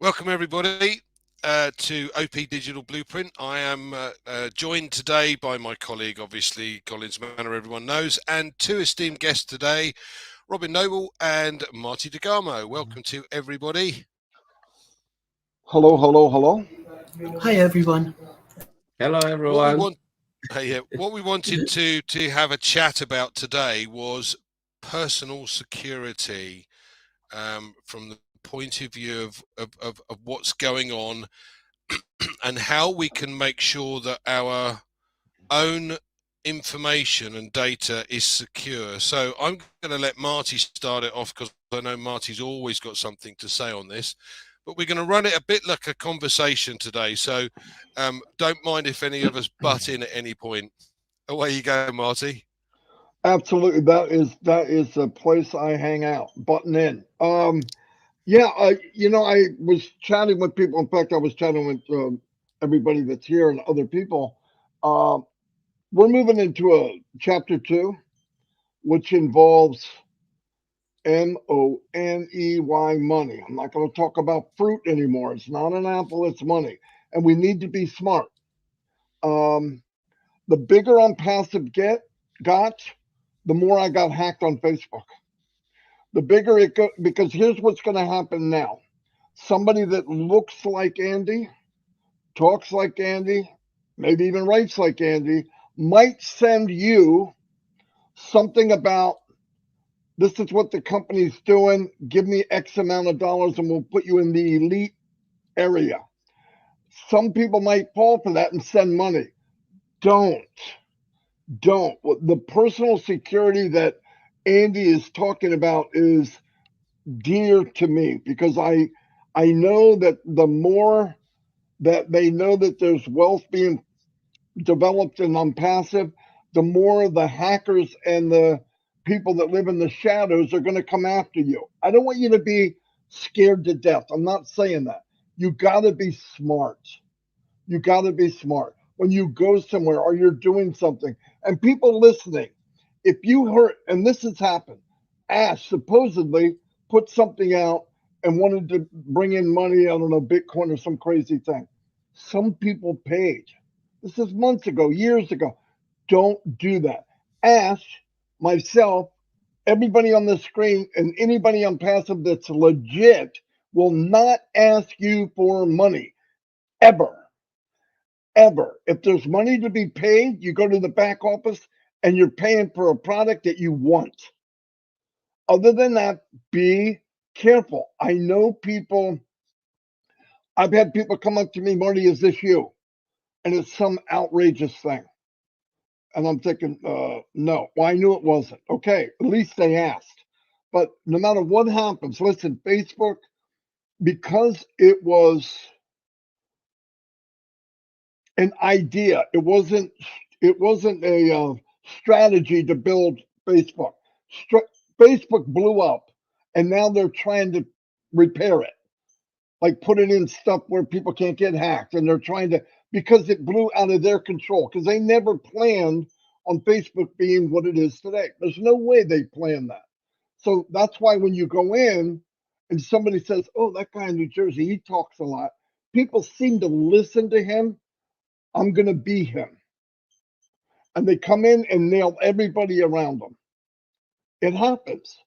Welcome everybody to OP Digital Blueprint. I am joined today by my colleague, obviously, Collins Manor, everyone knows, and two esteemed guests today, Robin Noble and Marty DeGamo. Welcome to everybody. Hello, hello, hello. Hi, everyone. Hello, everyone. What we wanted to have a chat about today was personal security from the point of view of what's going on and how we can make sure that our own information and data is secure. So I'm going to let Marty start it off because I know Marty's always got something to say on this, but we're going to run it a bit like a conversation today. So don't mind if any of us butt in at any point. Away you go, Marty. Absolutely, that is the place I hang out, button in. I was chatting with people. In fact, I was chatting with everybody that's here and other people. We're moving into a chapter 2, which involves MONEY, money. I'm not going to talk about fruit anymore. It's not an apple, it's money. And we need to be smart. The bigger OnPassive got, the more I got hacked on Facebook. The bigger it got, because here's what's going to happen now. Somebody that looks like Andy, talks like Andy, maybe even writes like Andy, might send you something about, this is what the company's doing, give me X amount of dollars and we'll put you in the elite area. Some people might fall for that and send money. Don't. The personal security that Andy is talking about is dear to me because I know that the more that they know that there's wealth being developed in OnPassive, the more the hackers and the people that live in the shadows are going to come after you. I don't want you to be scared to death. I'm not saying that. You got to be smart. You got to be smart when you go somewhere or you're doing something. And people listening, if you heard, and this has happened, Ash supposedly put something out and wanted to bring in money, I don't know, Bitcoin or some crazy thing. Some people paid. This is months ago, years ago. Don't do that. Ash, myself, everybody on the screen, and anybody OnPassive that's legit will not ask you for money, ever. Ever. If there's money to be paid, you go to the back office and you're paying for a product that you want. Other than that, be careful. I know people, I've had people come up to me, Marty, is this you? And it's some outrageous thing. And I'm thinking, no. Well, I knew it wasn't. Okay, at least they asked. But no matter what happens, listen, Facebook, because it was an idea, it wasn't a strategy to build Facebook. Facebook blew up, and now they're trying to repair it, like putting in stuff where people can't get hacked, and they're trying to, because it blew out of their control, because they never planned on Facebook being what it is today. There's no way they planned that. So that's why when you go in and somebody says, oh, that guy in New Jersey, he talks a lot, people seem to listen to him. I'm going to be him. And they come in and nail everybody around them. It happens.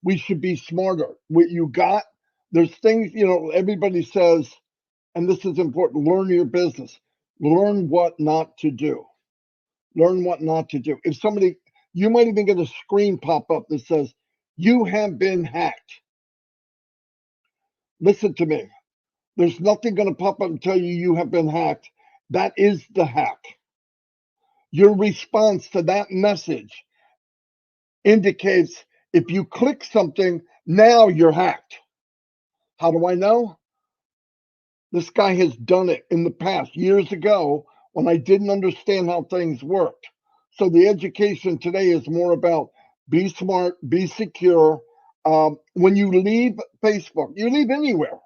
We should be smarter. What you got, there's things, everybody says, and this is important, learn your business. Learn what not to do. Learn what not to do. If somebody, you might even get a screen pop up that says, you have been hacked. Listen to me. There's nothing going to pop up and tell you have been hacked. That is the hack. Your response to that message indicates if you click something, now you're hacked. How do I know? This guy has done it in the past, years ago, when I didn't understand how things worked. So the education today is more about be smart, be secure. When you leave Facebook, you leave anywhere,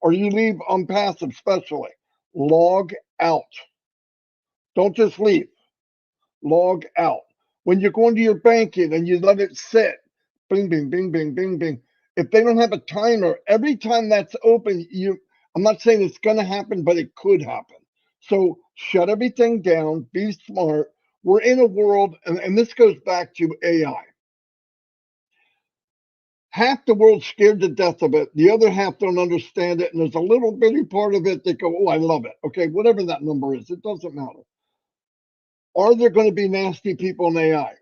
or you leave OnPassive especially, log out. Don't just leave. Log out. When you're going to your banking and you let it sit, bing, bing, bing, bing, bing, bing. If they don't have a timer, every time that's open, I'm not saying it's going to happen, but it could happen. So shut everything down, be smart. We're in a world, and this goes back to AI. Half the world's scared to death of it. The other half don't understand it. And there's a little bitty part of it that go, oh, I love it. Okay, whatever that number is, it doesn't matter. Are there going to be nasty people in AI?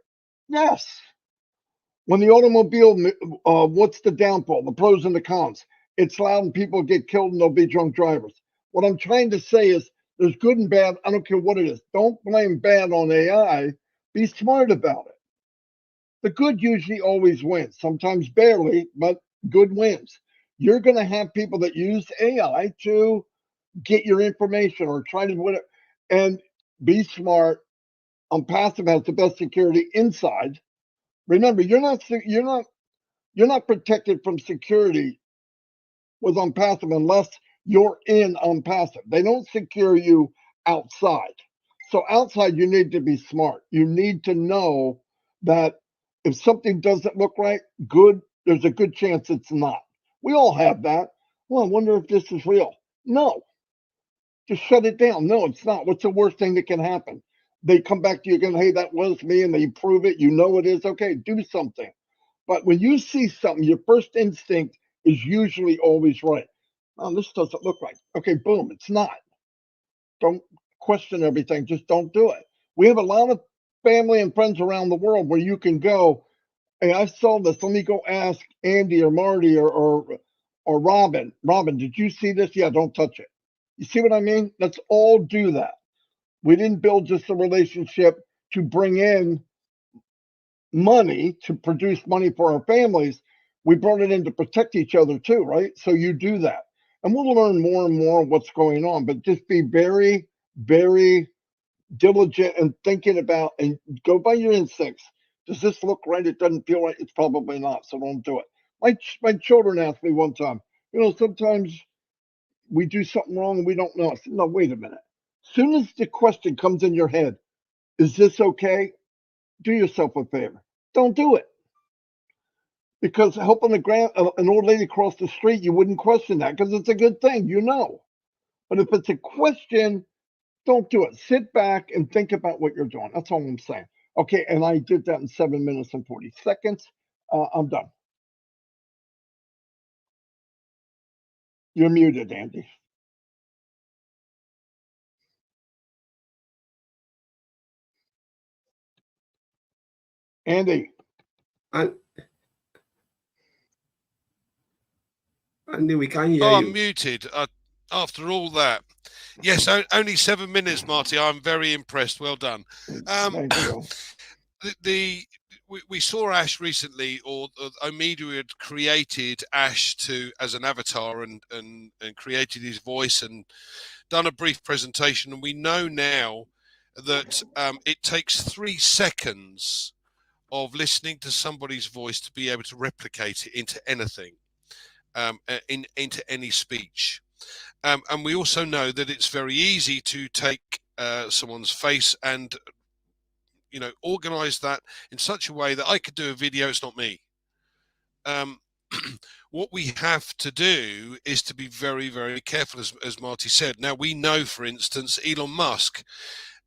Yes. When the automobile, what's the downfall, the pros and the cons? It's loud and people get killed and there'll be drunk drivers. What I'm trying to say is there's good and bad. I don't care what it is. Don't blame bad on AI. Be smart about it. The good usually always wins, sometimes barely, but good wins. You're going to have people that use AI to get your information or try to win it. And be smart. OnPassive has the best security inside. Remember, you're not protected from security with OnPassive unless you're in OnPassive. They don't secure you outside. So outside, you need to be smart. You need to know that if something doesn't look right, good, there's a good chance it's not. We all have that. Well, I wonder if this is real. No. Just shut it down. No, it's not. What's the worst thing that can happen? They come back to you again, hey, that was me, and they prove it. You know it is. Okay, do something. But when you see something, your first instinct is usually always right. Oh, this doesn't look right. Okay, boom, it's not. Don't question everything. Just don't do it. We have a lot of family and friends around the world where you can go, hey, I saw this. Let me go ask Andy or Marty or Robin. Robin, did you see this? Yeah, don't touch it. You see what I mean? Let's all do that. We didn't build just a relationship to bring in money, to produce money for our families. We brought it in to protect each other too, right? So you do that. And we'll learn more and more what's going on, but just be very, very diligent and thinking about and go by your instincts. Does this look right? It doesn't feel right. It's probably not. So don't do it. My children asked me one time, sometimes we do something wrong and we don't know. I said, no, wait a minute. As soon as the question comes in your head, is this okay? Do yourself a favor. Don't do it. Because helping an old lady cross the street, you wouldn't question that because it's a good thing, But if it's a question, don't do it. Sit back and think about what you're doing. That's all I'm saying. Okay, and I did that in 7 minutes and 40 seconds. I'm done. You're muted, Andy. Andy. Andy, we can't hear you. I'm muted after all that. Yes, only 7 minutes, Marty. I'm very impressed. Well done. Thank you. We saw Ash recently, or OMedia had created Ash as an avatar and created his voice and done a brief presentation. And we know now that it takes 3 seconds of listening to somebody's voice to be able to replicate it into anything, into any speech. And we also know that it's very easy to take someone's face and organize that in such a way that I could do a video. It's not me. What we have to do is to be very, very careful, as Marty said. Now, we know, for instance, Elon Musk.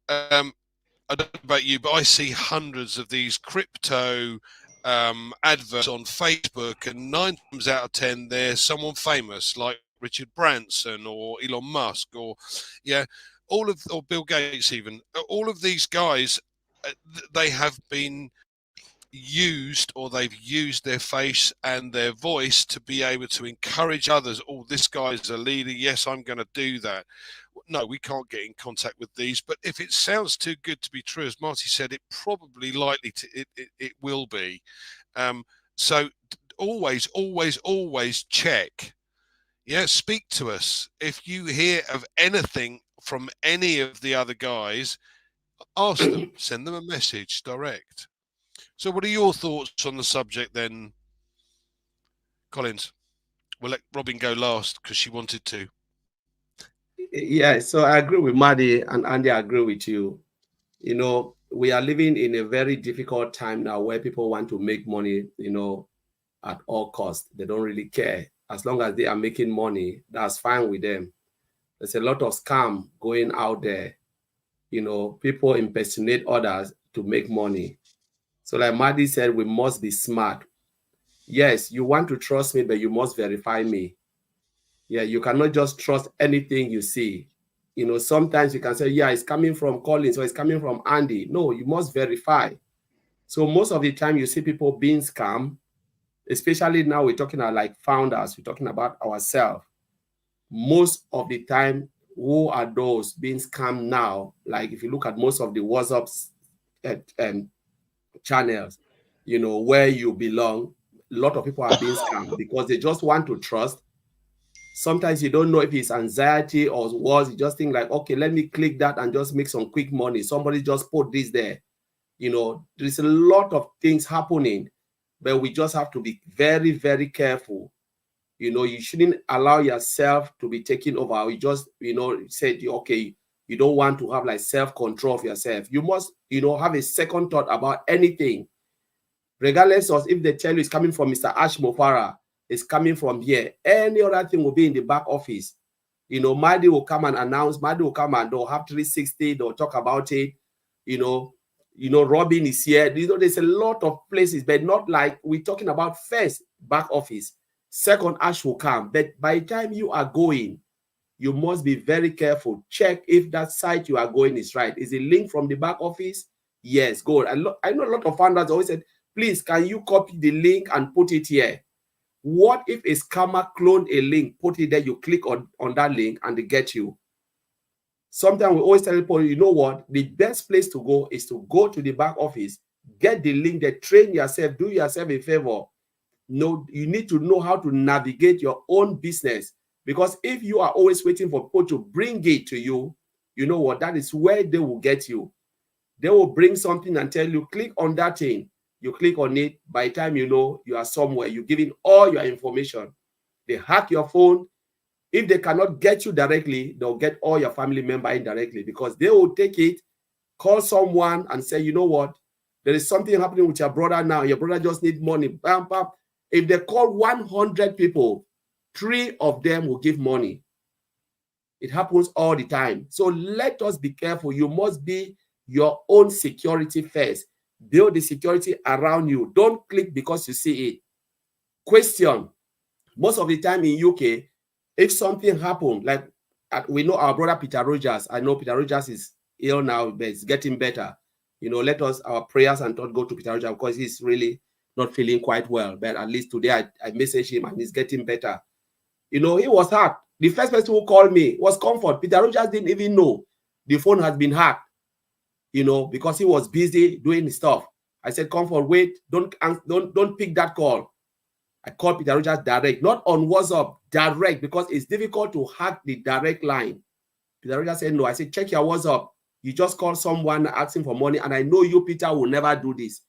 I don't know about you, but I see hundreds of these crypto adverts on Facebook, and 9 times out of 10 they're someone famous like Richard Branson or Elon Musk or Bill Gates. Even all of these guys, they have been used, or they've used their face and their voice to be able to encourage others. Oh, this guy's a leader. Yes, I'm going to do that. No, we can't get in contact with these. But if it sounds too good to be true, as Marty said, it probably likely to it will be. So always check. Yeah, speak to us if you hear of anything from any of the other guys. Ask them, send them a message direct. So what are your thoughts on the subject then, Collins? We'll let Robin go last because she wanted to. Yeah, so I agree with Maddie, and Andy, I agree with you. We are living in a very difficult time now where people want to make money, at all costs. They don't really care as long as they are making money, that's fine with them. There's a lot of scam going out there. You know, people impersonate others to make money. So like Maddie said, we must be smart. Yes, you want to trust me, but you must verify me. Yeah, you cannot just trust anything you see. You know, sometimes you can say, yeah, it's coming from Collins or it's coming from Andy. No, you must verify. So most of the time you see people being scammed, especially now we're talking about like founders, we're talking about ourselves. Most of the time, who are those being scammed now? Like if you look at most of the WhatsApp channels, you know, where you belong, a lot of people are being scammed because they just want to trust. Sometimes you don't know if it's anxiety or what. You just think like, okay, let me click that and just make some quick money. Somebody just put this there. You know, there's a lot of things happening, but we just have to be very, very careful. You know, you shouldn't allow yourself to be taken over. You just, you know, said, okay, you don't want to have like self-control of yourself. You must, you know, have a second thought about anything. Regardless of if they tell you it's coming from Mr. Ash Mofara, it's coming from here. Any other thing will be in the back office. You know, Maddie will come and announce, Maddie will come and they'll have 360, they'll talk about it. You know, Robin is here. You know, there's a lot of places, but not like we're talking about first back office. Second, Ash will come. But by the time you are going, you must be very careful. Check if that site you are going is right. Is it linked from the back office? Yes, good. I know a lot of founders always said, please, can you copy the link and put it here? What if a scammer cloned a link, put it there, you click on that link and they get you? Sometimes we always tell people, you know what? The best place to go is to go to the back office, get the link there, train yourself, do yourself a favor. No, you need to know how to navigate your own business, because if you are always waiting for people to bring it to you, you know what? That is where they will get you. They will bring something and tell you, click on that thing. You click on it. By the time you know you are somewhere, you're giving all your information. They hack your phone. If they cannot get you directly, they'll get all your family members indirectly, because they will take it, call someone and say, you know what? There is something happening with your brother now. Your brother just needs money. Bam, bam. If they call 100 people, 3 of them will give money. It happens all the time. So let us be careful. You must be your own security first. Build the security around you. Don't click because you see it. Question. Most of the time in UK, if something happened, like we know our brother Peter Rogers, I know Peter Rogers is ill now, but it's getting better. You know, let us, our prayers and thought go to Peter Rogers, because he's really not feeling quite well. But at least today I messaged him and he's getting better. You know, he was hacked. The first person who called me was Comfort. Peter Rogers didn't even know the phone has been hacked, you know, because he was busy doing stuff. I said, Comfort, wait, don't pick that call. I called Peter Rogers direct, not on WhatsApp, direct, because it's difficult to hack the direct line. Peter Rogers said, no. I said, check your WhatsApp. You just called someone asking for money, and I know you, Peter, will never do this.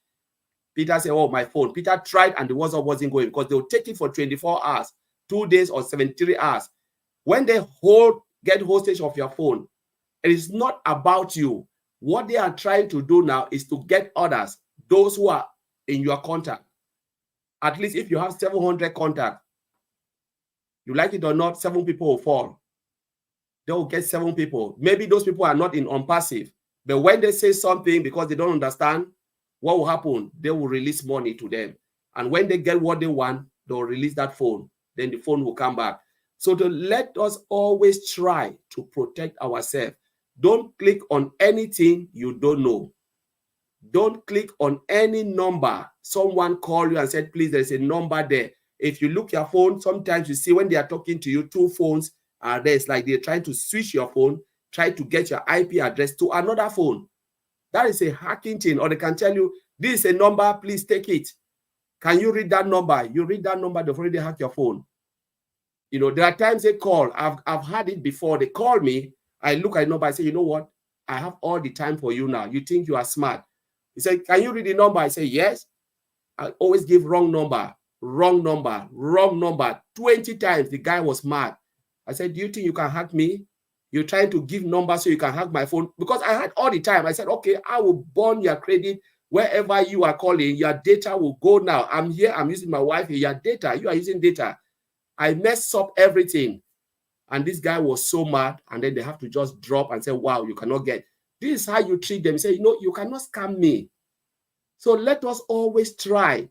Peter said, oh, my phone. Peter tried, and the WhatsApp wasn't going, because they'll take it for 24 hours, 2 days, or 73 hours. When they get hostage of your phone, it is not about you. What they are trying to do now is to get others, those who are in your contact. At least if you have 700 contacts, you like it or not, 7 people will fall. They will get 7 people. Maybe those people are not in OnPassive, but when they say something because they don't understand, what will happen? They will release money to them. And when they get what they want, they'll release that phone. Then the phone will come back. So to let us always try to protect ourselves. Don't click on anything you don't know. Don't click on any number. Someone called you and said, please, there's a number there. If you look your phone, sometimes you see when they are talking to you, 2 phones are there. It's like they're trying to switch your phone, try to get your IP address to another phone. That is a hacking thing. Or they can tell you, this is a number, please take it. Can you read that number? You read that number, they've already hacked your phone. You know, there are times they call. I've had it before. They call me. I look at the number. I say, you know what? I have all the time for you now. You think you are smart. He said, can you read the number? I say, yes. I always give wrong number, wrong number, wrong number. 20 times. The guy was mad. I said, do you think you can hack me? You're trying to give numbers so you can hack my phone? Because I had all the time. I said, okay, I will burn your credit wherever you are calling. Your data will go now. I'm here. I'm using my Wi-Fi. Your data, you are using data. I messed up everything. And this guy was so mad, and then they have to just drop and say, wow, you cannot get. This is how you treat them. Say, you cannot scam me. So let us always try.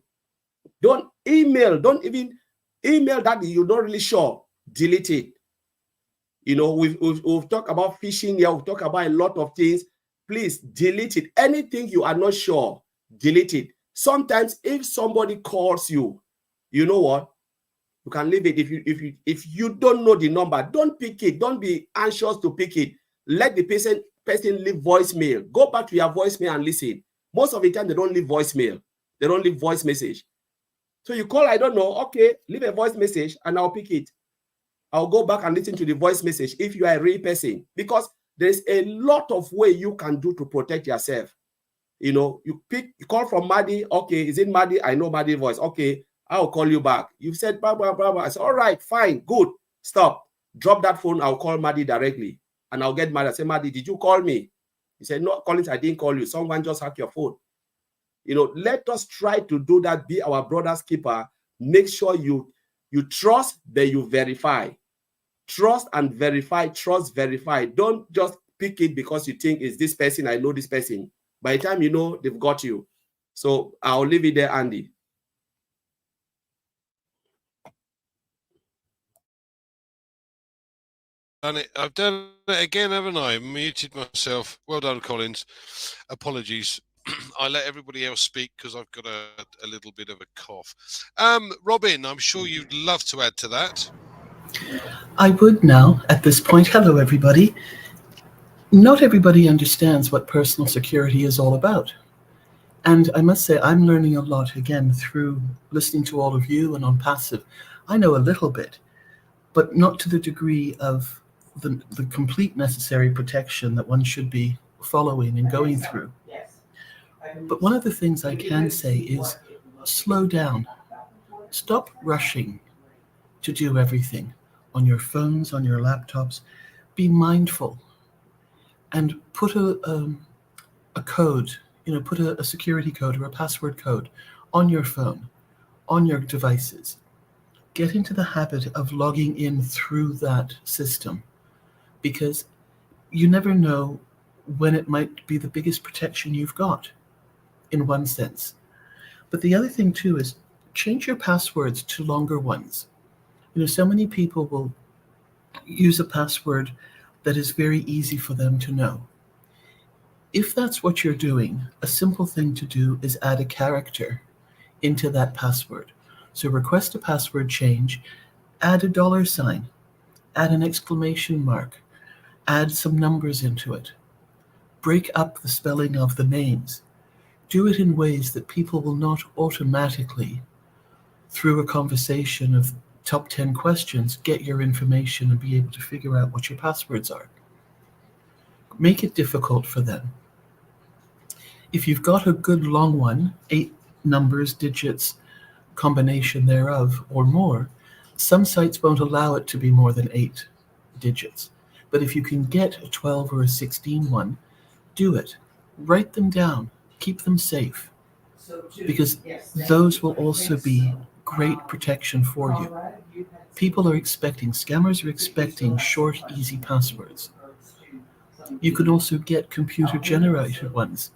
Don't even email that you're not really sure. Delete it. We've talked about phishing here. We've talked about a lot of things. Please delete it. Anything you are not sure, delete it. Sometimes if somebody calls you, you know what? You can leave it. If you don't know the number, don't pick it. Don't be anxious to pick it. Let the person leave voicemail. Go back to your voicemail and listen. Most of the time, they don't leave voicemail. They don't leave voice message. So you call, I don't know. Okay, leave a voice message and I'll pick it. I'll go back and listen to the voice message if you are a real person, because there's a lot of way you can do to protect yourself. You call from Maddie. Okay, is it Maddie? I know Maddie's voice. Okay, I'll call you back. You've said blah, blah, blah, blah. I said, all right, fine, good. Stop. Drop that phone. I'll call Maddie directly. And I'll get mad. I say, Maddie, did you call me? He said, no, Collins, I didn't call you. Someone just hacked your phone. Let us try to do that. Be our brother's keeper. Make sure you trust, then you verify. Trust and verify. Trust, verify. Don't just pick it because you think it's this person. I know this person. By the time you know, they've got you. So I'll leave it there, Andy. I've done it again, haven't I? Muted myself. Well done, Collins. Apologies. I let everybody else speak because I've got a little bit of a cough. Robin, I'm sure you'd love to add to that. I would now, at this point. Hello, everybody. Not everybody understands what personal security is all about. And I must say, I'm learning a lot, again, through listening to all of you and OnPassive. I know a little bit, but not to the degree of the complete necessary protection that one should be following and going through. But one of the things I can say is slow down. Stop rushing to do everything on your phones, on your laptops. Be mindful and put a code, put a security code or a password code on your phone, on your devices. Get into the habit of logging in through that system, because you never know when it might be the biggest protection you've got, in one sense. But the other thing too is change your passwords to longer ones. So many people will use a password that is very easy for them to know. If that's what you're doing, a simple thing to do is add a character into that password. So request a password change, add a $sign, add an exclamation mark, add some numbers into it. Break up the spelling of the names. Do it in ways that people will not automatically, through a conversation of top 10 questions, get your information and be able to figure out what your passwords are. Make it difficult for them. If you've got a good long one, 8 numbers, digits, combination thereof, or more, some sites won't allow it to be more than 8 digits. But if you can get a 12 or a 16 one, do it. Write them down. Keep them safe, because those will also be great protection for you. People are expecting, scammers are expecting short, easy passwords. You can also get computer-generated ones.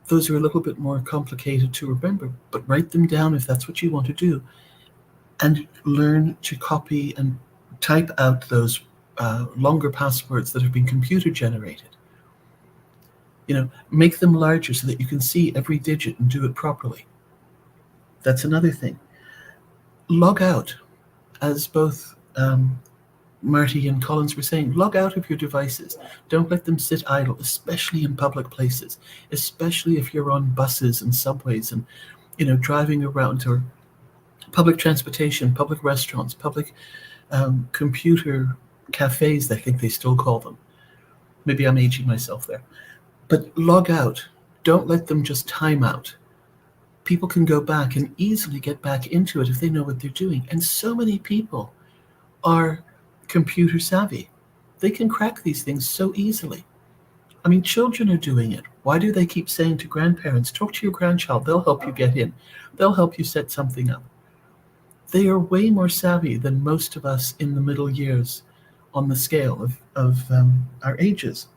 Those are a little bit more complicated to remember, but write them down if that's what you want to do, and learn to copy and type out those longer passwords that have been computer-generated. Make them larger so that you can see every digit and do it properly. That's another thing. Log out, as both Marty and Collins were saying. Log out of your devices. Don't let them sit idle, especially in public places, especially if you're on buses and subways and, driving around, or public transportation, public restaurants, public computer cafes, I think they still call them. Maybe I'm aging myself there. But log out. Don't let them just time out. People can go back and easily get back into it if they know what they're doing. And so many people are computer savvy. They can crack these things so easily. I mean, children are doing it. Why do they keep saying to grandparents, talk to your grandchild, they'll help you get in. They'll help you set something up. They are way more savvy than most of us in the middle years on the scale of our ages.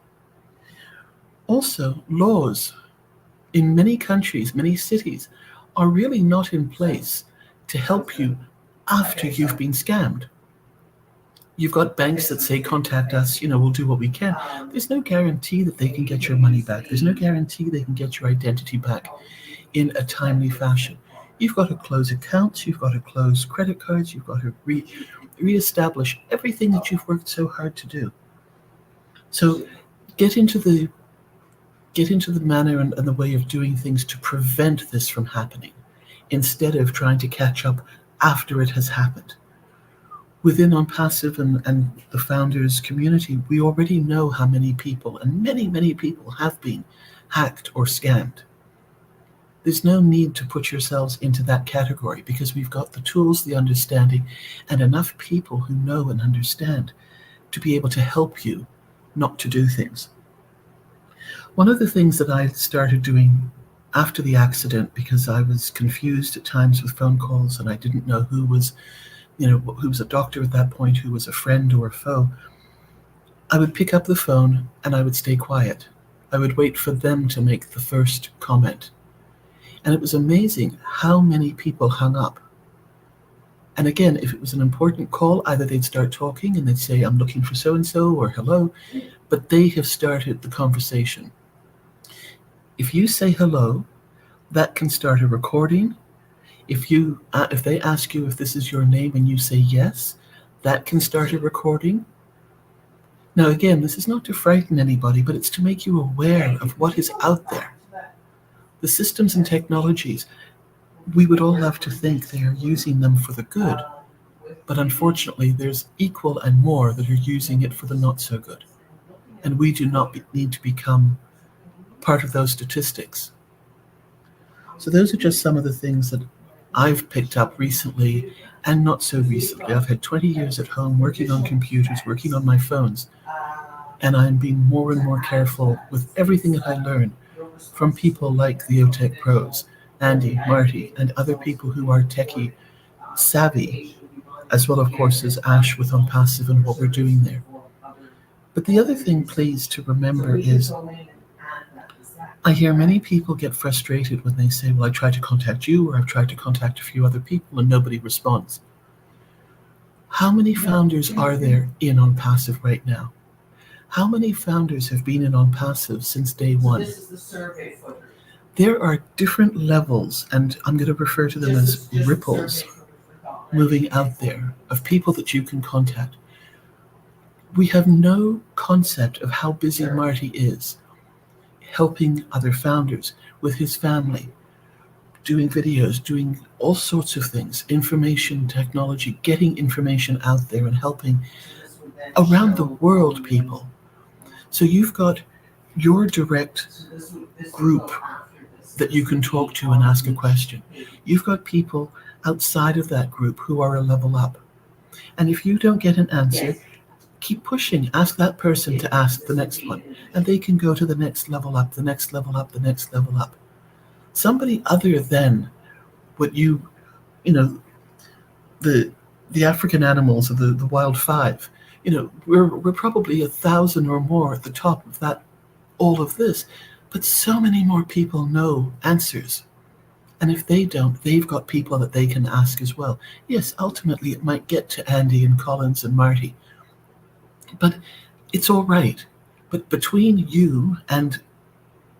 Also, laws in many countries, many cities, are really not in place to help you after you've been scammed. You've got banks that say, contact us, we'll do what we can. There's no guarantee that they can get your money back. There's no guarantee they can get your identity back in a timely fashion. You've got to close accounts, you've got to close credit cards, you've got to reestablish everything that you've worked so hard to do. So get into the manner and the way of doing things to prevent this from happening, instead of trying to catch up after it has happened. Within OnPassive and the founders community, we already know how many people, and many, many people, have been hacked or scammed. There's no need to put yourselves into that category, because we've got the tools, the understanding, and enough people who know and understand to be able to help you not to do things. One of the things that I started doing after the accident, because I was confused at times with phone calls and I didn't know who was a doctor at that point, who was a friend or a foe, I would pick up the phone and I would stay quiet. I would wait for them to make the first comment. And it was amazing how many people hung up. And again, if it was an important call, either they'd start talking and they'd say, I'm looking for so-and-so, or hello, but they have started the conversation. If you say hello, that can start a recording. If they ask you if this is your name and you say yes, that can start a recording. Now again, this is not to frighten anybody, but it's to make you aware of what is out there. The systems and technologies, we would all have to think they are using them for the good, but unfortunately there's equal and more that are using it for the not so good. And we do not need to become part of those statistics. So those are just some of the things that I've picked up recently and not so recently. I've had 20 years at home working on computers, working on my phones, and I'm being more and more careful with everything that I learn from people like the OTech pros, Andy, Marty, and other people who are techie savvy, as well, of course, as Ash with OnPassive and what we're doing there. But the other thing, please, to remember is I hear many people get frustrated when they say, well, I tried to contact you, or I've tried to contact a few other people and nobody responds. How many founders are there in OnPassive right now? How many founders have been in OnPassive since day one? There are different levels, and I'm going to refer to them as ripples, moving out there of people that you can contact. We have no concept of how busy Marty is, helping other founders with his family, doing videos, doing all sorts of things, information technology, getting information out there and helping around the world people. So you've got your direct group that you can talk to and ask a question. You've got people outside of that group who are a level up. And if you don't get an answer, keep pushing. Ask that person to ask the next one. And they can go to the next level up, the next level up, the next level up. Somebody other than what the African animals of the Wild Five, we're probably 1,000 or more at the top of that, all of this. But so many more people know answers. And if they don't, they've got people that they can ask as well. Yes, ultimately it might get to Andy and Collins and Marty. But it's all right. But between you and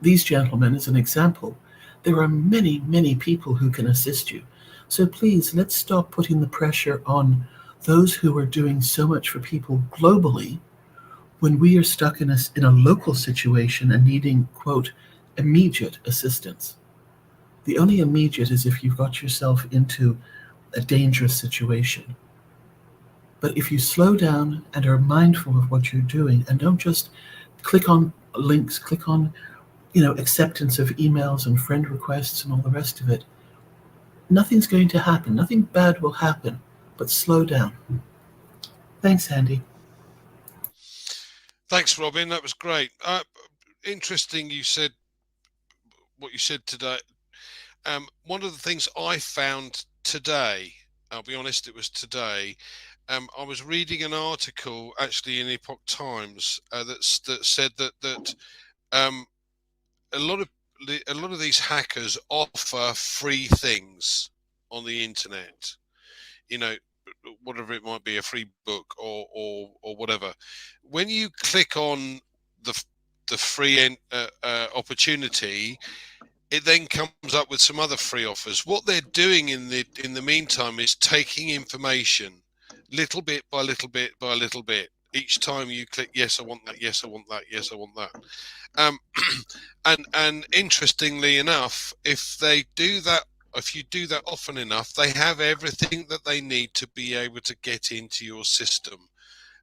these gentlemen, as an example, there are many, many people who can assist you. So please, let's stop putting the pressure on those who are doing so much for people globally when we are stuck in a local situation and needing, quote, immediate assistance. The only immediate is if you've got yourself into a dangerous situation. But if you slow down and are mindful of what you're doing and don't just click on links, click on, acceptance of emails and friend requests and all the rest of it, nothing's going to happen. Nothing bad will happen, but slow down. Thanks, Andy. Thanks, Robin. That was great. Interesting you said what you said today. One of the things I found today I'll be honest, it was today. I was reading an article actually in Epoch Times that said that a lot of these hackers offer free things on the internet. You know, whatever it might be, a free book or whatever. When you click on the free opportunity, it then comes up with some other free offers. What they're doing in the meantime is taking information little bit by little bit by little bit. Each time you click yes, I want that, yes, I want that, yes, I want that. And interestingly enough, if you do that often enough, they have everything that they need to be able to get into your system.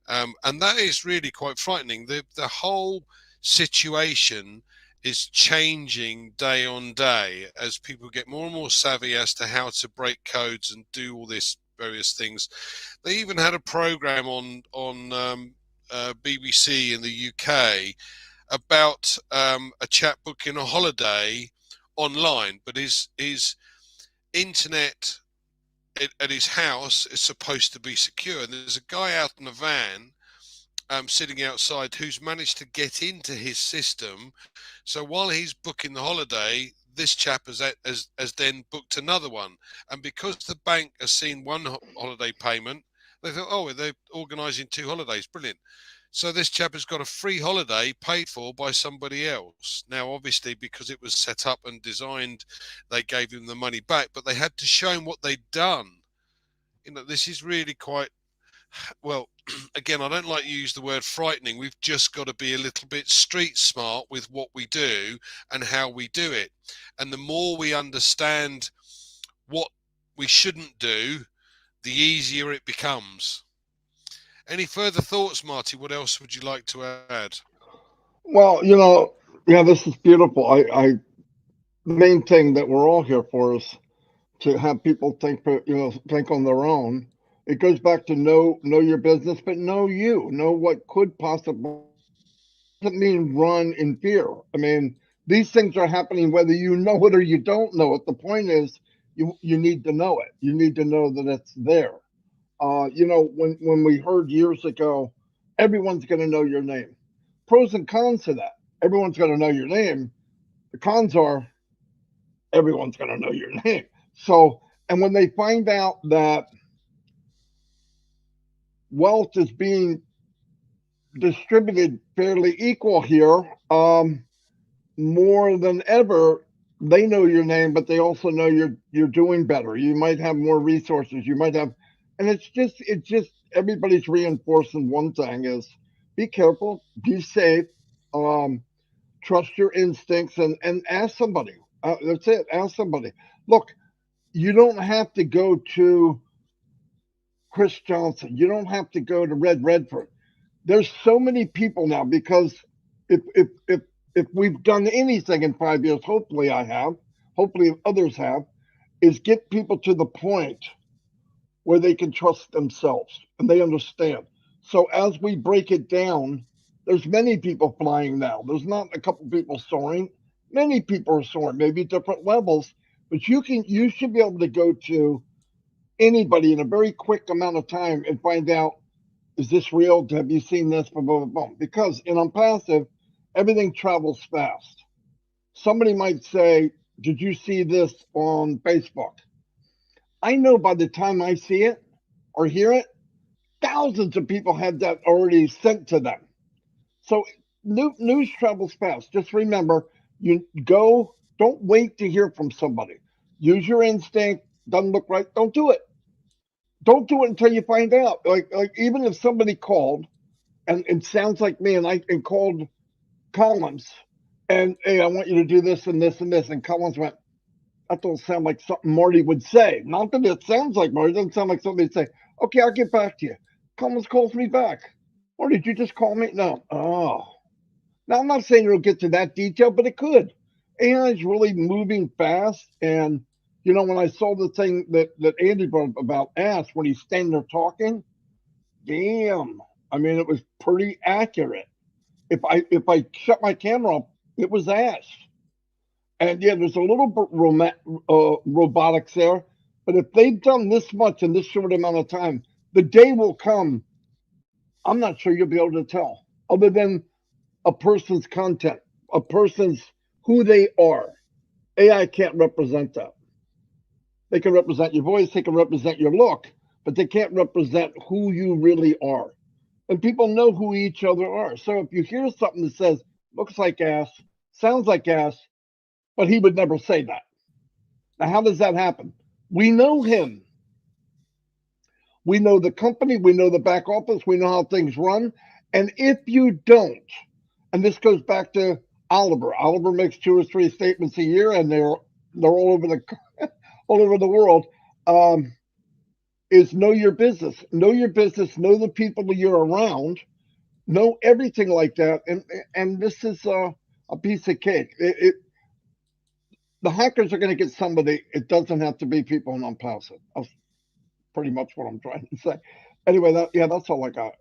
And that is really quite frightening. The whole situation is changing day on day as people get more and more savvy as to how to break codes and do all this various things. They even had a program on BBC in the UK about a chap booking a holiday online, but his internet at his house is supposed to be secure. And there's a guy out in a van sitting outside who's managed to get into his system. So while he's booking the holiday, this chap has then booked another one. And because the bank has seen one holiday payment, they thought, oh, they're organising 2 holidays. Brilliant. So this chap has got a free holiday paid for by somebody else. Now, obviously, because it was set up and designed, they gave him the money back, but they had to show him what they'd done. You know, this is really quite, well, again, I don't like to use the word frightening. We've just got to be a little bit street smart with what we do and how we do it. And the more we understand what we shouldn't do, the easier it becomes. Any further thoughts, Marty? What else would you like to add? Well, yeah, this is beautiful. The main thing that we're all here for is to have people think on their own. It goes back to know your business, but know what could possibly. Doesn't mean run in fear. I mean, these things are happening whether you know it or you don't know it. The point is, you need to know it. You need to know that it's there. When we heard years ago, everyone's going to know your name. Pros and cons to that. Everyone's going to know your name. The cons are everyone's going to know your name. So, and when they find out that wealth is being distributed fairly equal here, more than ever, they know your name, but they also know you're doing better. You might have more resources. You might have, and it's just everybody's reinforcing one thing: is be careful, be safe, trust your instincts, and ask somebody. That's it. Ask somebody. Look, you don't have to go to Chris Johnson. You don't have to go to Red Redford. There's so many people now, because if we've done anything in 5 years, hopefully I have, hopefully others have, is get people to the point where they can trust themselves and they understand. So as we break it down, there's many people flying now. There's not a couple people soaring. Many people are soaring, maybe different levels, but you should be able to go to anybody in a very quick amount of time and find out, is this real? Have you seen this? Blah, blah, blah. Because in OnPassive, everything travels fast. Somebody might say, did you see this on Facebook? I know by the time I see it or hear it, thousands of people had that already sent to them. So news travels fast. Just remember, don't wait to hear from somebody. Use your instinct. Doesn't look right, don't do it. Don't do it until you find out. Like even if somebody called and it sounds like me and called Collins and, hey, I want you to do this and this and this. And Collins went, that don't sound like something Marty would say. Not that it sounds like Marty. It doesn't sound like something he'd say. Okay, I'll get back to you. Collins calls me back. Or did you just call me? No. Oh. Now, I'm not saying it'll get to that detail, but it could. AI is really moving fast. And, when I saw the thing that Andy brought up about Ask, when he's standing there talking, damn. I mean, it was pretty accurate. If I shut my camera off, it was Ask. And yeah, there's a little bit robotics there, But if they've done this much in this short amount of time, the day will come, I'm not sure you'll be able to tell, other than a person's content, a person's who they are. AI can't represent that. They can represent your voice, they can represent your look, but they can't represent who you really are. And people know who each other are. So if you hear something that says, looks like ass, sounds like ass, but he would never say that. Now, how does that happen? We know him. We know the company, we know the back office, we know how things run. And if you don't, and this goes back to Oliver. Oliver makes 2 or 3 statements a year, and they're all over the world. Is know your business. Know your business. Know the people that you're around. Know everything like that. And this is a piece of cake. The hackers are going to get somebody. It doesn't have to be people in OnPassive. That's pretty much what I'm trying to say. Anyway, that's all I got,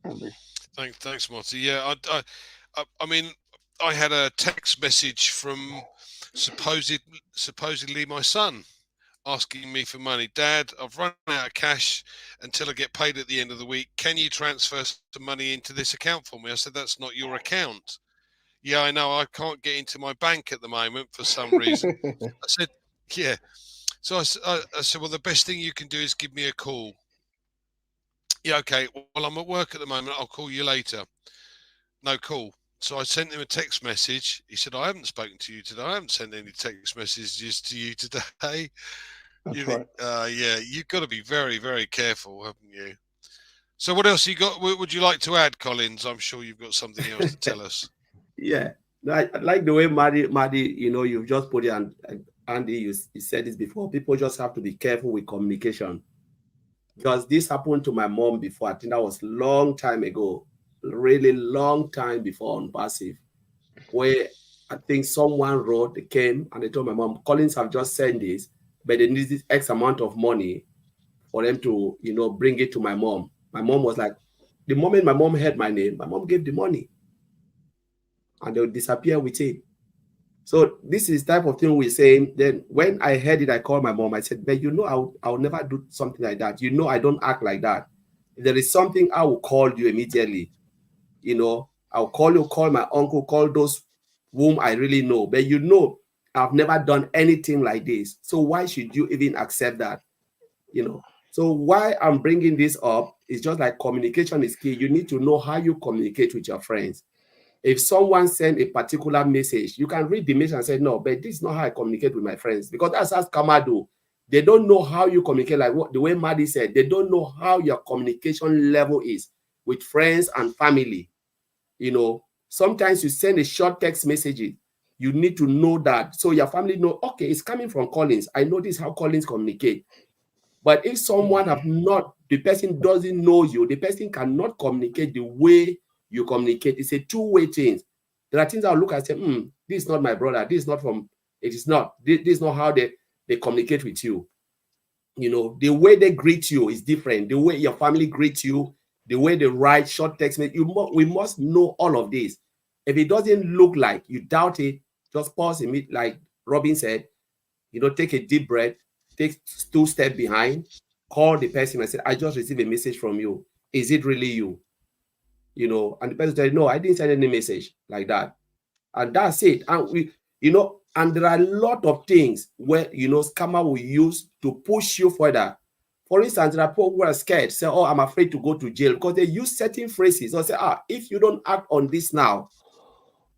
Andy. Thanks, Marty. Yeah, I mean, I had a text message from supposedly my son asking me for money. Dad, I've run out of cash until I get paid at the end of the week. Can you transfer some money into this account for me? I said, that's not your account. Yeah, I know. I can't get into my bank at the moment for some reason. I said, yeah. So I said, well, the best thing you can do is give me a call. Yeah, okay. Well, I'm at work at the moment. I'll call you later. No call. So I sent him a text message. He said, I haven't spoken to you today. I haven't sent any text messages to you today. That's right. Yeah, you've got to be very, very careful, haven't you? So what else you got? Would you like to add, Collins? I'm sure you've got something else to tell us. Yeah, I like the way Maddie, you've just put it, and Andy, you said this before. People just have to be careful with communication, because this happened to my mom before. I think that was a long time ago, really long time before OnPassive, where I think someone they came and they told my mom, Collins have just sent this, but they need this X amount of money for them to, bring it to my mom. My mom was like, the moment my mom heard my name, my mom gave the money, and they'll disappear with it. So this is the type of thing we're saying. Then when I heard it, I called my mom. I said, but I'll never do something like that. I don't act like that. If there is something, I will call you immediately. I'll call you, call my uncle, call those whom I really know. But I've never done anything like this. So why should you even accept that? So why I'm bringing this up is just like communication is key. You need to know how you communicate with your friends. If someone sends a particular message, you can read the message and say, no, but this is not how I communicate with my friends. Because that's how scammer do. They don't know how you communicate, like the way Maddie said. They don't know how your communication level is with friends and family. Sometimes you send a short text message. You need to know that. So your family know, okay, it's coming from Collins. I know this is how Collins communicate. But if someone the person doesn't know you, the person cannot communicate the way you communicate. It's a two-way thing. There are things I'll look at and say, this is not my brother. This is not from, it is not. This is not how they communicate with you. The way they greet you is different. The way your family greets you, the way they write short text, we must know all of this. If it doesn't look like you doubt it, just pause in it, like Robin said, take a deep breath, take 2 steps behind, call the person and say, I just received a message from you. Is it really you? And the person said, no, I didn't send any message like that. And that's it. And and there are a lot of things where, scammer will use to push you further. For instance, there are people who are scared, say, oh, I'm afraid to go to jail, because they use certain phrases or say, if you don't act on this now,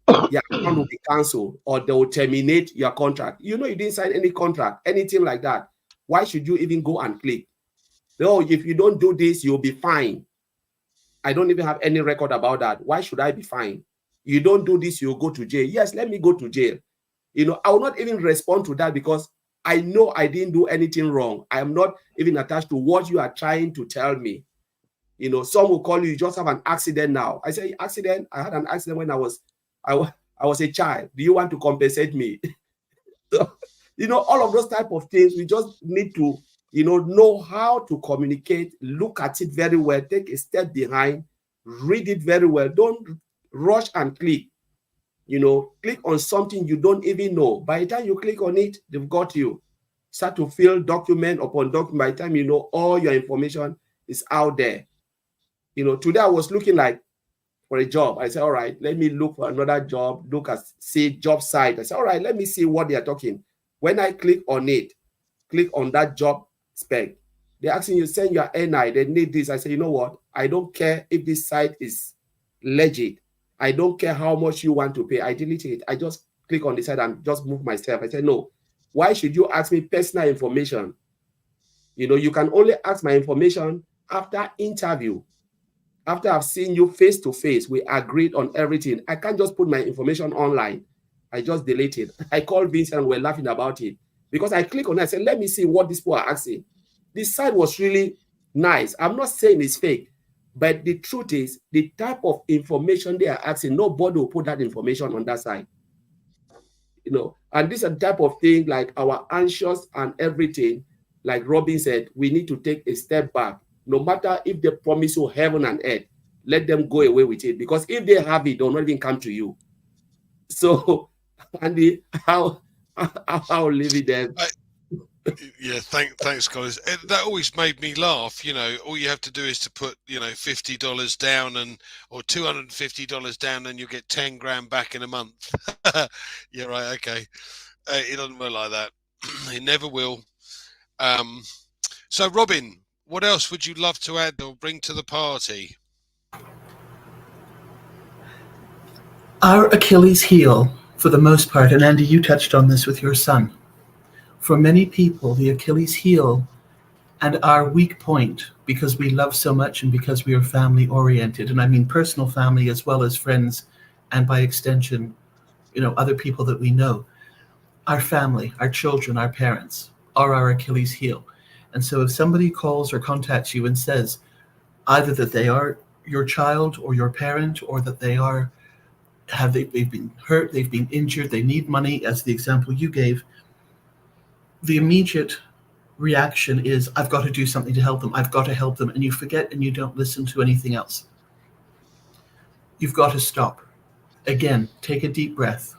your account will be cancelled, or they will terminate your contract. You didn't sign any contract, anything like that. Why should you even go and click? No, if you don't do this, you'll be fine. I don't even have any record about that. Why should I be fine? You don't do this, you'll go to jail. Yes, let me go to jail. I will not even respond to that, because I know I didn't do anything wrong. I am not even attached to what you are trying to tell me. Some will call you just have an accident now. I say, accident? I had an accident when I was a child. Do you want to compensate me? So, all of those type of things, we just need to know how to communicate, look at it very well, take a step behind, read it very well. Don't rush and click. Click on something you don't even know. By the time you click on it, they've got you. start to fill document upon document. By the time you know, all your information is out there. You know, today I was looking like for a job. I said, all right, let me look for another job, look at, see job site. I said, all right, let me see what they are talking. When I click on it, click on that job spec, they're asking you, send your NI, they need this. I say, you know what? I don't care if this site is legit. I don't care how much you want to pay. I delete it. I just click on the site and just move myself. I say, no, why should you ask me personal information? You know, you can only ask my information after interview. After I've seen you face to face, we agreed on everything. I can't just put my information online. I just delete it. I called Vincent and we're laughing about it because I click on it. I said, let me see what these people are asking. This site was really nice. I'm not saying it's fake, but the truth is the type of information they are asking, nobody will put that information on that site. You know, and this is a type of thing like our anxious and everything. Like Robin said, we need to take a step back. No matter if they promise you heaven and earth, let them go away with it. Because if they have it, they'll not even come to you. So, Andy, I'll leave it there. Yeah, thanks, guys. That always made me laugh. You know, all you have to do is to put, you know, $50 down or $250 down, and you get 10 grand back in a month. Yeah, right. Okay, it doesn't work like that. It never will. So, Robin, what else would you love to add or bring to the party? Our Achilles heel, for the most part, and Andy, you touched on this with your son. For many people, the Achilles heel and our weak point, because we love so much and because we are family oriented, and I mean personal family as well as friends, and by extension, you know, other people that we know, our family, our children, our parents are our Achilles heel. And so if somebody calls or contacts you and says either that they are your child or your parent, or that they are, they've been hurt, they've been injured, they need money, as the example you gave, the immediate reaction is, I've got to do something to help them. I've got to help them. And you forget and you don't listen to anything else. You've got to stop. Again, take a deep breath.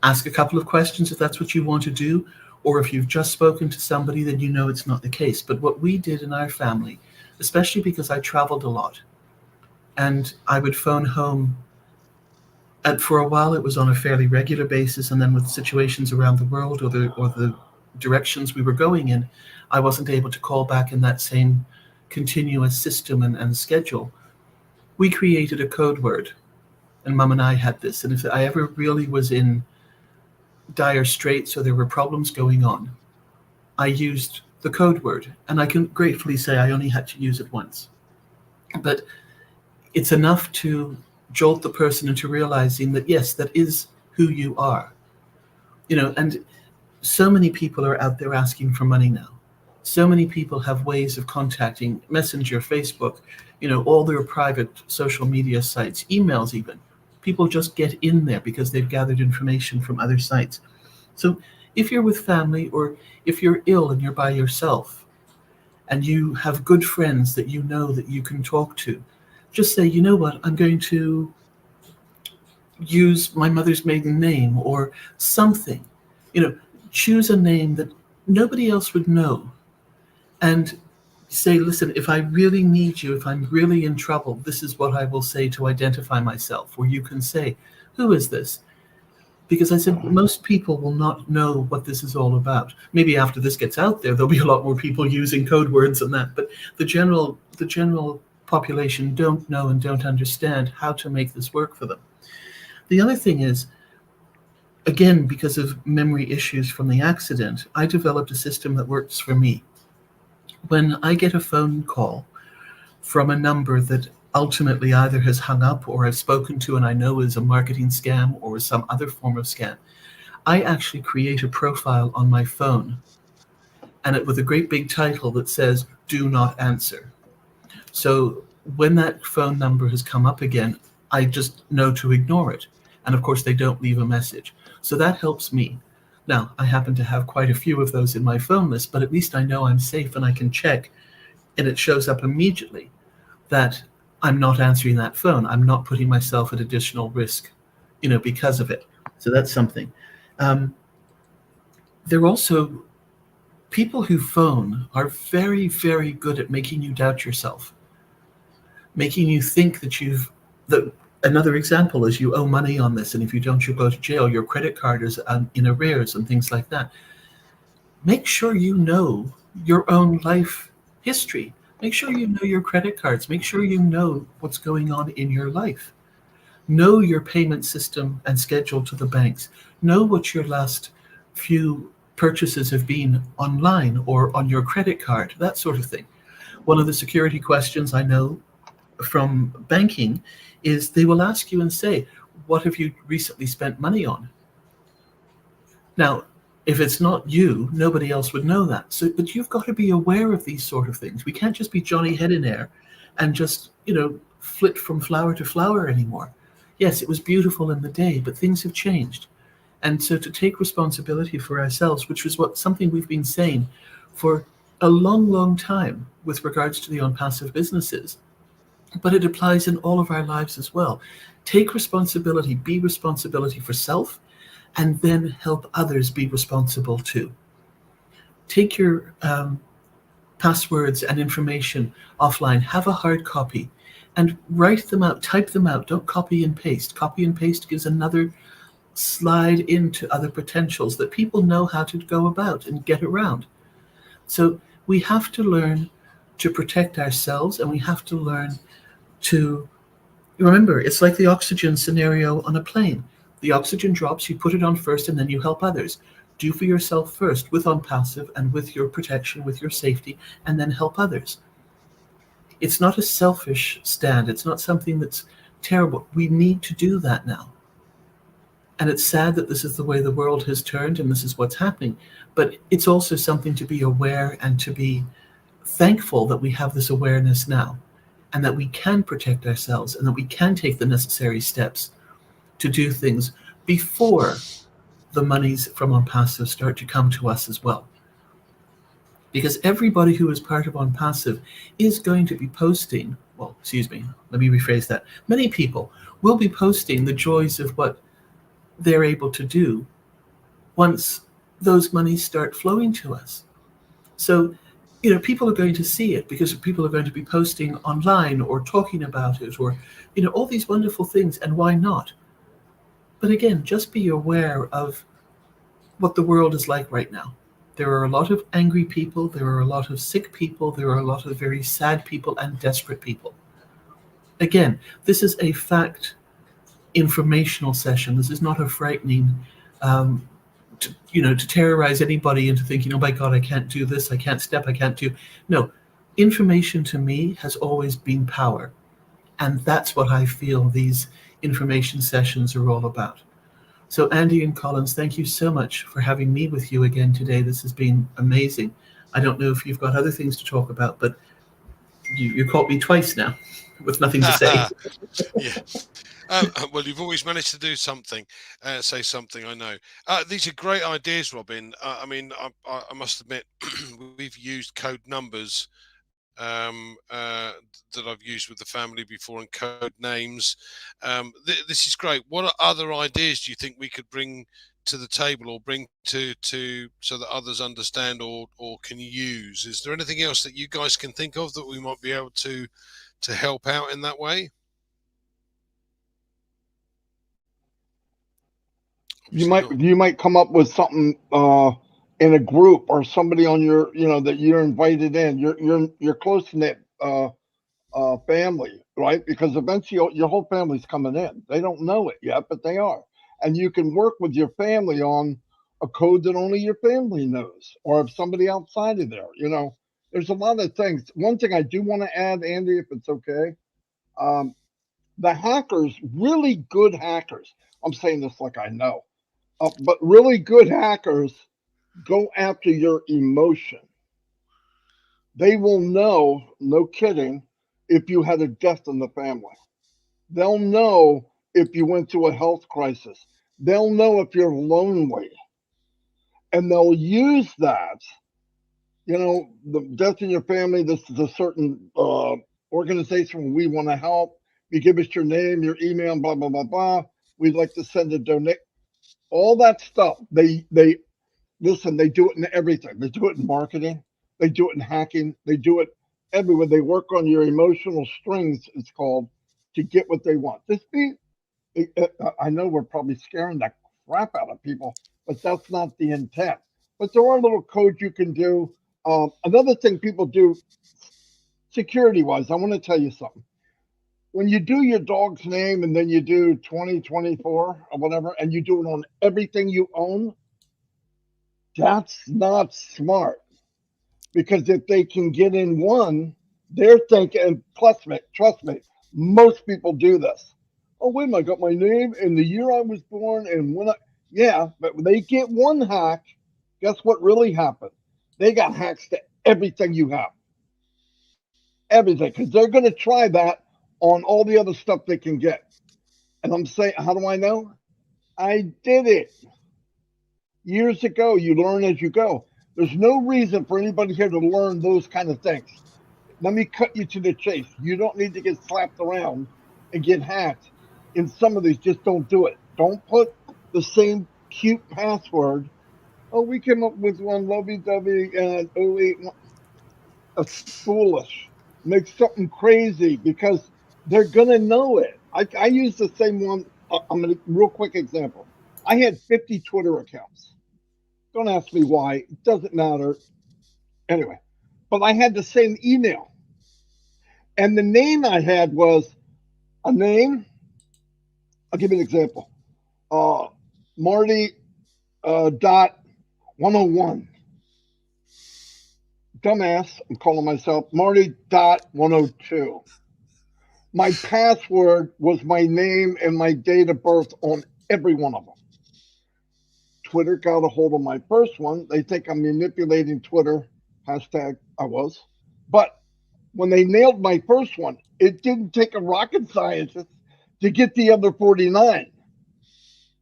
Ask a couple of questions if that's what you want to do. Or if you've just spoken to somebody, then you know it's not the case. But what we did in our family, especially because I traveled a lot, and I would phone home. And for a while, it was on a fairly regular basis, and then with situations around the world or the directions we were going in, I wasn't able to call back in that same continuous system and schedule. We created a code word, and Mum and I had this. And if I ever really was in dire straits or there were problems going on, I used the code word, and I can gratefully say I only had to use it once. But it's enough to jolt the person into realizing that, yes, that is who you are. You know, and so many people are out there asking for money now. So many people have ways of contacting, Messenger, Facebook, you know, all their private social media sites, emails even. People just get in there because they've gathered information from other sites. So if you're with family, or if you're ill and you're by yourself and you have good friends that you know that you can talk to, just say, you know what, I'm going to use my mother's maiden name or something. You know, choose a name that nobody else would know and say, listen, if I really need you, if I'm really in trouble, this is what I will say to identify myself. Or you can say, who is this? Because I said, most people will not know what this is all about. Maybe after this gets out there, there'll be a lot more people using code words and that, but the general population don't know and don't understand how to make this work for them. The other thing is, again, because of memory issues from the accident, I developed a system that works for me. When I get a phone call from a number that ultimately either has hung up or I've spoken to and I know is a marketing scam or some other form of scam, I actually create a profile on my phone, and it with a great big title that says, do not answer. So when that phone number has come up again, I just know to ignore it. And of course, they don't leave a message. So that helps me. Now, I happen to have quite a few of those in my phone list, but at least I know I'm safe and I can check, and it shows up immediately that I'm not answering that phone. I'm not putting myself at additional risk, you know, because of it. So that's something. they're also, people who phone are very, very good at making you doubt yourself, making you think that another example is you owe money on this, and if you don't, you'll go to jail. Your credit card is in arrears and things like that. Make sure you know your own life history. Make sure you know your credit cards. Make sure you know what's going on in your life. Know your payment system and schedule to the banks. Know what your last few purchases have been online or on your credit card, that sort of thing. One of the security questions I know from banking is they will ask you and say, what have you recently spent money on? Now, if it's not you, nobody else would know that. So, but you've got to be aware of these sort of things. We can't just be Johnny Head in Air and just, flit from flower to flower anymore. Yes, it was beautiful in the day, but things have changed. And so to take responsibility for ourselves, which is something we've been saying for a long, long time with regards to the OnPassive businesses, but it applies in all of our lives as well. Take responsibility, be responsibility for self, and then help others be responsible too. Take your passwords and information offline, have a hard copy, and write them out, type them out. Don't copy and paste. Copy and paste gives another slide into other potentials that people know how to go about and get around. So we have to learn to protect ourselves, and we have to learn to remember, it's like the oxygen scenario on a plane. The oxygen drops, you put it on first, and then you help others. Do for yourself first with OnPassive and with your protection, with your safety, and then help others. It's not a selfish stand. It's not something that's terrible. We need to do that now. And it's sad that this is the way the world has turned and this is what's happening. But it's also something to be aware and to be thankful that we have this awareness now, and that we can protect ourselves and that we can take the necessary steps to do things before the monies from OnPassive start to come to us as well. Because everybody who is part of OnPassive is going to be posting, well, excuse me, let me rephrase that. Many people will be posting the joys of what they're able to do once those monies start flowing to us. So, people are going to see it because people are going to be posting online or talking about it or, all these wonderful things, and why not? But again, just be aware of what the world is like right now. There are a lot of angry people, there are a lot of sick people, there are a lot of very sad people and desperate people. Again, this is a fact informational session. This is not a frightening, to terrorize anybody into thinking, oh my God, I can't do this, I can't step, I can't do. No, information to me has always been power. And that's what I feel these information sessions are all about. So Andy and Collins, thank you so much for having me with you again today. This has been amazing. I don't know if you've got other things to talk about, but you caught me twice now with nothing to say. Yeah. Well, you've always managed to do something, say something, I know. These are great ideas, Robin. I mean, I must admit, we've used code numbers that I've used with the family before, and code names. This is great. What other ideas do you think we could bring to the table, or bring to so that others understand or can use? Is there anything else that you guys can think of that we might be able to help out in that way? You might come up with something in a group, or somebody on your, that you're invited in. You're close to that family, right? Because eventually your whole family's coming in. They don't know it yet, but they are. And you can work with your family on a code that only your family knows, or if somebody outside of there. There's a lot of things. One thing I do want to add, Andy, if it's okay, the hackers, really good hackers. I'm saying this like I know. But really good hackers go after your emotion. They will know, no kidding, if you had a death in the family. They'll know if you went through a health crisis. They'll know if you're lonely. And they'll use that, the death in your family, this is a certain organization we want to help. You give us your name, your email, blah, blah, blah, blah. We'd like to send a donate. All that stuff, they listen, they do it in everything. They do it in marketing. They do it in hacking. They do it everywhere. They work on your emotional strings, it's called, to get what they want. Just be, I know we're probably scaring the crap out of people, but that's not the intent. But there are little codes you can do. Another thing people do security-wise, I want to tell you something. When you do your dog's name and then you do 2024 or whatever, and you do it on everything you own, that's not smart. Because if they can get in one, they're thinking, and trust me, most people do this. Oh, wait a minute, I got my name and the year I was born and when yeah, but when they get one hack, guess what really happened? They got hacks to everything you have. Everything, because they're going to try that on all the other stuff they can get. And I'm saying, how do I know? I did it years ago. You learn as you go. There's no reason for anybody here to learn those kind of things. Let me cut you to the chase. You don't need to get slapped around and get hacked. In some of these, just don't do it. Don't put the same cute password. Oh, we came up with one lovey-dovey and 081. That's foolish. Make something crazy because they're going to know it. I use the same one. I'm going to, real quick example. I had 50 Twitter accounts. Don't ask me why. It doesn't matter. Anyway, but I had the same email. And the name I had was a name. I'll give you an example. Marty dot 101. Dumbass. I'm calling myself Marty dot 102. My password was my name and my date of birth on every one of them. Twitter got a hold of my first one. They think I'm manipulating Twitter. Hashtag I was. But when they nailed my first one, it didn't take a rocket scientist to get the other 49.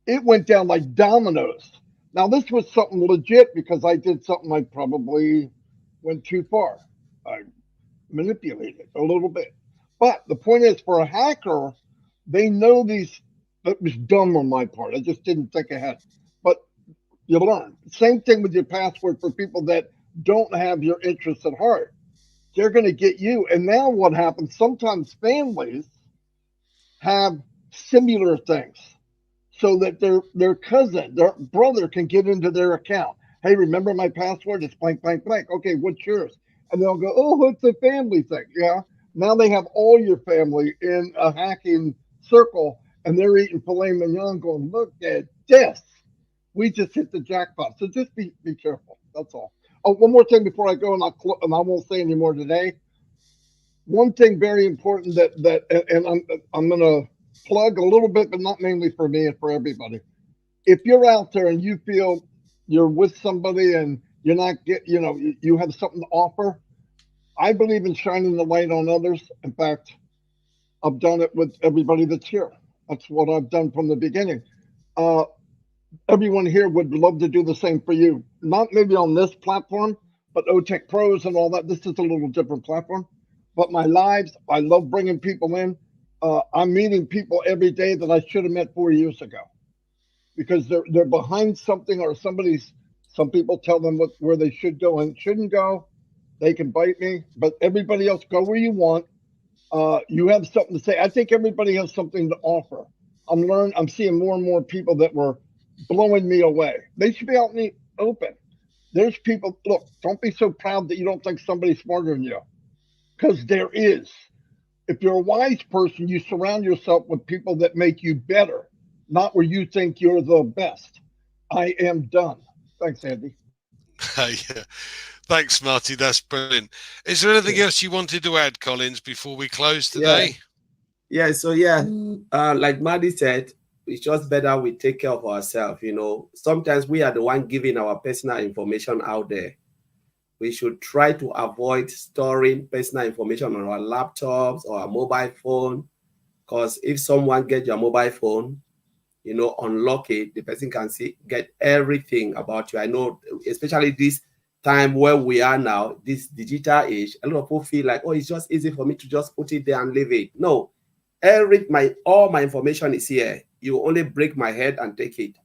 It went down like dominoes. Now, this was something legit because I did something I probably went too far. I manipulated a little bit. But the point is, for a hacker, they know these. That was dumb on my part. I just didn't think ahead. But you learn. Same thing with your password for people that don't have your interests at heart. They're going to get you. And now what happens? Sometimes families have similar things so that their cousin, their brother can get into their account. Hey, remember my password? It's blank, blank, blank. Okay, what's yours? And they'll go, oh, it's a family thing. Yeah. Now they have all your family in a hacking circle, and they're eating filet mignon going, look at this. We just hit the jackpot. So just be careful. That's all. Oh, one more thing before I go, and I won't say any more today. One thing very important and I'm going to plug a little bit, but not mainly for me and for everybody. If you're out there and you feel you're with somebody and you're not you have something to offer, I believe in shining the light on others. In fact, I've done it with everybody that's here. That's what I've done from the beginning. Everyone here would love to do the same for you. Not maybe on this platform, but OTech Pros and all that. This is a little different platform. But my lives, I love bringing people in. I'm meeting people every day that I should have met 4 years ago because they're behind something or some people tell them where they should go and shouldn't go. They can bite me, but everybody else, go where you want. You have something to say. I think everybody has something to offer. I'm seeing more and more people that were blowing me away. They should be out in the open. There's people, look, don't be so proud that you don't think somebody's smarter than you, because there is. If you're a wise person, you surround yourself with people that make you better, not where you think you're the best. I am done. Thanks, Andy. Yeah. Thanks, Marty. That's brilliant. Is there anything else you wanted to add, Collins, before we close today? Yeah. So like Marty said, it's just better we take care of ourselves. Sometimes we are the one giving our personal information out there. We should try to avoid storing personal information on our laptops or our mobile phone, because if someone gets your mobile phone, unlock it, the person can get everything about you. I know, especially this time where we are now, this digital age, a lot of people feel like, oh, it's just easy for me to just put it there and leave it. No, all my information is here. You only break my head and take it.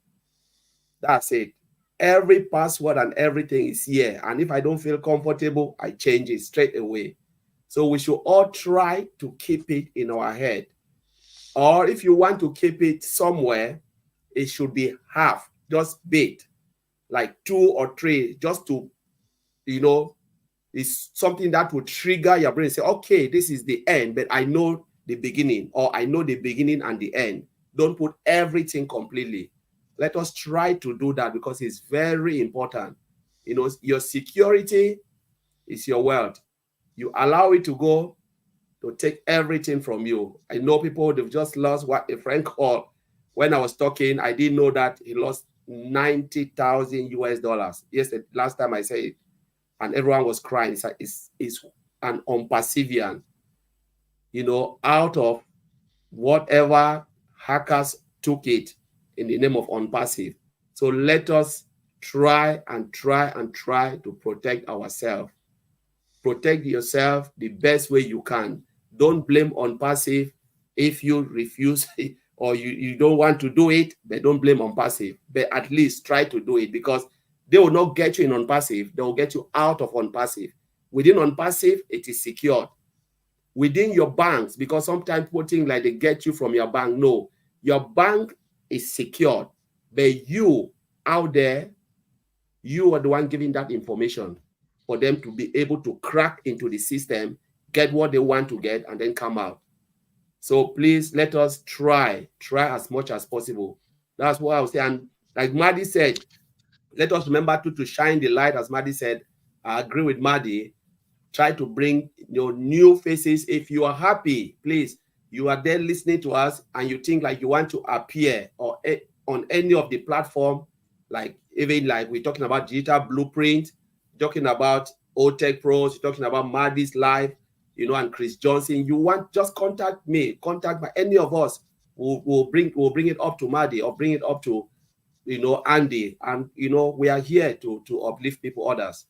That's it. every password and everything is here. And if I don't feel comfortable, I change it straight away. So we should all try to keep it in our head. Or if you want to keep it somewhere, it should be half, just bit, like 2 or 3, just to, you know, it's something that will trigger your brain. Say, okay, this is the end, but I know the beginning, or I know the beginning and the end. Don't put everything completely. Let us try to do that because it's very important. You know, your security is your wealth. You allow it to go to take everything from you. I know people, they've just lost what a friend called. When I was talking, I didn't know that he lost 90,000 US dollars. Yes, the last time I said it, and everyone was crying. It's an OnPassive, you know, out of whatever hackers took it in the name of OnPassive. So let us try to protect ourselves. Protect yourself the best way you can. Don't blame OnPassive if you refuse or you don't want to do it, but don't blame OnPassive. But at least try to do it, because they will not get you in OnPassive. They will get you out of OnPassive. Within OnPassive, it is secured. Within your banks, because sometimes people think like they get you from your bank. No, your bank is secured. But you out there, you are the one giving that information for them to be able to crack into the system, get what they want to get, and then come out. So please let us try as much as possible. That's what I was saying. And like Maddie said, let us remember to shine the light, as Maddie said. I agree with Maddie. Try to bring your new faces. If you are happy, please, you are there listening to us and you think like you want to appear or on any of the platform, like even like we're talking about Digital Blueprint, talking about OTech Pros, talking about Maddie's Live, you know, and Chris Johnson. You want, just contact me, contact by any of us. We'll bring it up to Maddie or bring it up to, you know, Andy, and you know, we are here to uplift people, others.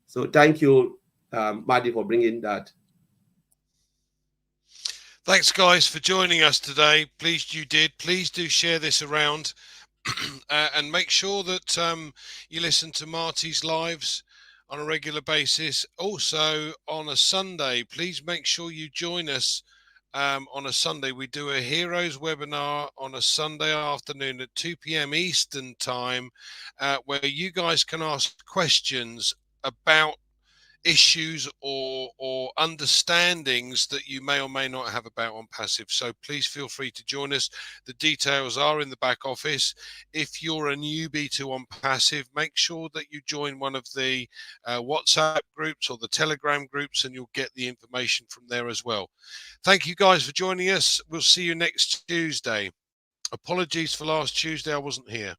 So thank you, Maddie, for bringing that. Thanks, guys, for joining us today. Pleased you did. Please do share this around and make sure that you listen to Marty's lives on a regular basis. Also, on a Sunday, please make sure you join us on a Sunday. We do a Heroes webinar on a Sunday afternoon at 2 p.m. Eastern time, where you guys can ask questions about issues or understandings that you may or may not have about OnPassive. So please feel free to join us. The details are in the back office. If you're a newbie to OnPassive, make sure that you join one of the WhatsApp groups or the Telegram groups, and you'll get the information from there as well. Thank you guys for joining us. We'll see you next Tuesday. Apologies for last Tuesday, I wasn't here.